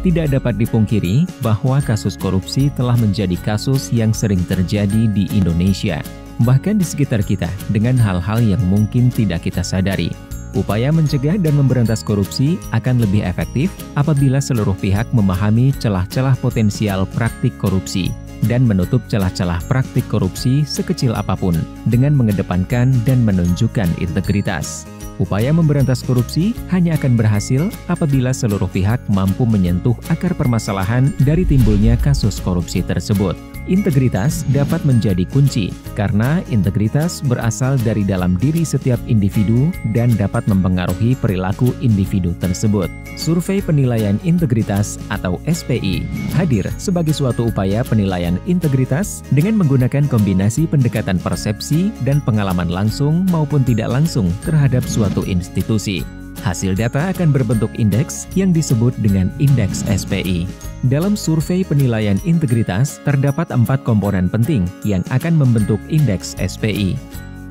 Tidak dapat dipungkiri bahwa kasus korupsi telah menjadi kasus yang sering terjadi di Indonesia, bahkan di sekitar kita dengan hal-hal yang mungkin tidak kita sadari. Upaya mencegah dan memberantas korupsi akan lebih efektif apabila seluruh pihak memahami celah-celah potensial praktik korupsi dan menutup celah-celah praktik korupsi sekecil apapun dengan mengedepankan dan menunjukkan integritas. Upaya memberantas korupsi hanya akan berhasil apabila seluruh pihak mampu menyentuh akar permasalahan dari timbulnya kasus korupsi tersebut. Integritas dapat menjadi kunci, karena integritas berasal dari dalam diri setiap individu dan dapat mempengaruhi perilaku individu tersebut. Survei Penilaian Integritas atau SPI hadir sebagai suatu upaya penilaian integritas dengan menggunakan kombinasi pendekatan persepsi dan pengalaman langsung maupun tidak langsung terhadap suatu institusi. Hasil data akan berbentuk indeks yang disebut dengan indeks SPI. Dalam survei penilaian integritas, terdapat 4 komponen penting yang akan membentuk indeks SPI,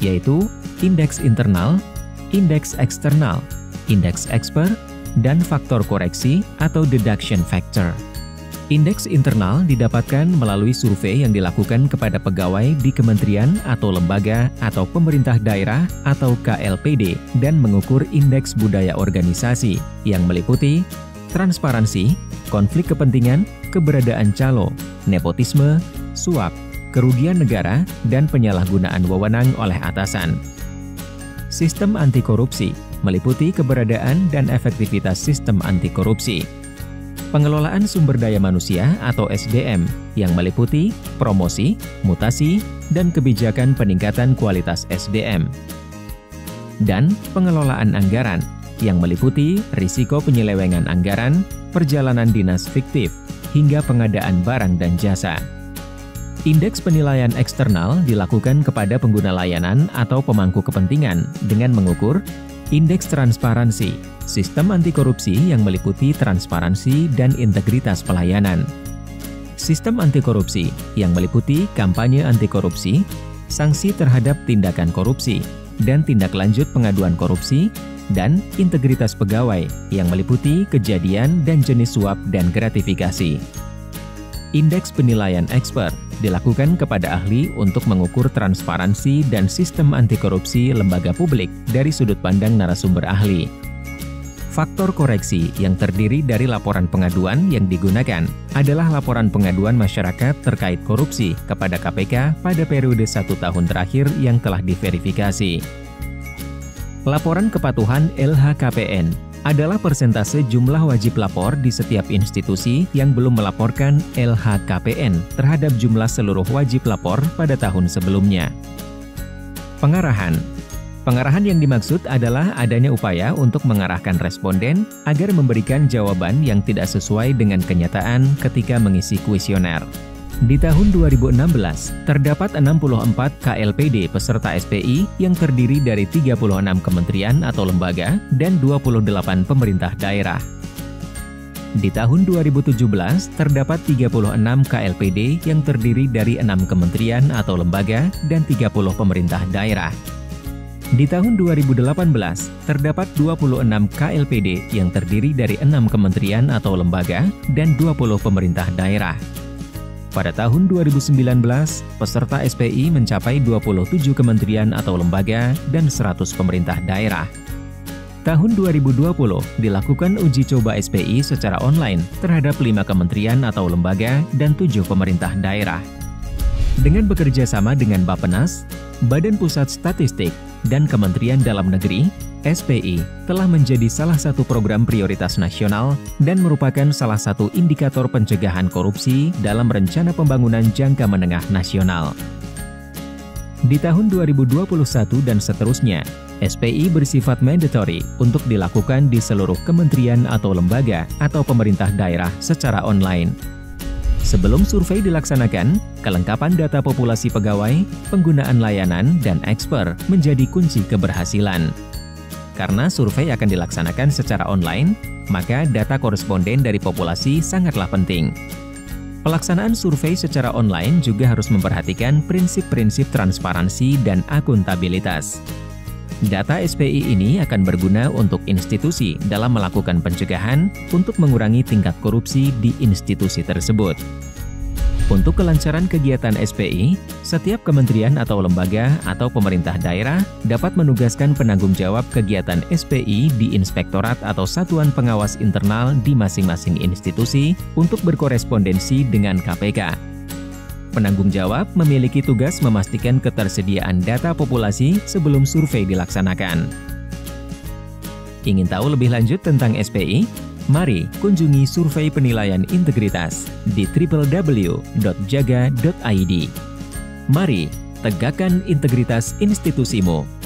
yaitu indeks internal, indeks eksternal, indeks expert, dan faktor koreksi atau deduction factor. Indeks internal didapatkan melalui survei yang dilakukan kepada pegawai di kementerian atau lembaga atau pemerintah daerah atau KLPD dan mengukur indeks budaya organisasi yang meliputi transparansi, konflik kepentingan, keberadaan calo, nepotisme, suap, kerugian negara, dan penyalahgunaan wewenang oleh atasan. Sistem anti korupsi meliputi keberadaan dan efektivitas sistem anti korupsi. Pengelolaan sumber daya manusia atau SDM yang meliputi promosi, mutasi, dan kebijakan peningkatan kualitas SDM. Dan pengelolaan anggaran yang meliputi risiko penyelewengan anggaran, perjalanan dinas fiktif, hingga pengadaan barang dan jasa. Indeks penilaian eksternal dilakukan kepada pengguna layanan atau pemangku kepentingan dengan mengukur indeks transparansi, sistem anti korupsi yang meliputi transparansi dan integritas pelayanan. Sistem anti korupsi yang meliputi kampanye anti korupsi, sanksi terhadap tindakan korupsi, dan tindak lanjut pengaduan korupsi, dan integritas pegawai yang meliputi kejadian dan jenis suap dan gratifikasi. Indeks penilaian expert dilakukan kepada ahli untuk mengukur transparansi dan sistem anti korupsi lembaga publik dari sudut pandang narasumber ahli. Faktor koreksi yang terdiri dari laporan pengaduan yang digunakan adalah laporan pengaduan masyarakat terkait korupsi kepada KPK pada periode 1 tahun terakhir yang telah diverifikasi. Laporan kepatuhan LHKPN adalah persentase jumlah wajib lapor di setiap institusi yang belum melaporkan LHKPN terhadap jumlah seluruh wajib lapor pada tahun sebelumnya. Pengarahan. Pengarahan yang dimaksud adalah adanya upaya untuk mengarahkan responden agar memberikan jawaban yang tidak sesuai dengan kenyataan ketika mengisi kuesioner. Di tahun 2016, terdapat 64 KLPD peserta SPI yang terdiri dari 36 kementerian atau lembaga dan 28 pemerintah daerah. Di tahun 2017, terdapat 36 KLPD yang terdiri dari 6 kementerian atau lembaga dan 30 pemerintah daerah. Di tahun 2018, terdapat 26 KLPD yang terdiri dari 6 kementerian atau lembaga dan 20 pemerintah daerah. Pada tahun 2019, peserta SPI mencapai 27 kementerian atau lembaga dan 100 pemerintah daerah. Tahun 2020 dilakukan uji coba SPI secara online terhadap 5 kementerian atau lembaga dan 7 pemerintah daerah. Dengan bekerja sama dengan Bappenas, Badan Pusat Statistik, dan Kementerian Dalam Negeri, SPI telah menjadi salah satu program prioritas nasional dan merupakan salah satu indikator pencegahan korupsi dalam rencana pembangunan jangka menengah nasional. Di tahun 2021 dan seterusnya, SPI bersifat mandatory untuk dilakukan di seluruh kementerian atau lembaga atau pemerintah daerah secara online. Sebelum survei dilaksanakan, kelengkapan data populasi pegawai, penggunaan layanan, dan eksper menjadi kunci keberhasilan. Karena survei akan dilaksanakan secara online, maka data koresponden dari populasi sangatlah penting. Pelaksanaan survei secara online juga harus memperhatikan prinsip-prinsip transparansi dan akuntabilitas. Data SPI ini akan berguna untuk institusi dalam melakukan pencegahan untuk mengurangi tingkat korupsi di institusi tersebut. Untuk kelancaran kegiatan SPI, setiap kementerian atau lembaga atau pemerintah daerah dapat menugaskan penanggung jawab kegiatan SPI di inspektorat atau satuan pengawas internal di masing-masing institusi untuk berkorespondensi dengan KPK. Penanggung jawab memiliki tugas memastikan ketersediaan data populasi sebelum survei dilaksanakan. Ingin tahu lebih lanjut tentang SPI? Mari kunjungi survei penilaian integritas di www.jaga.id. Mari tegakkan integritas institusimu.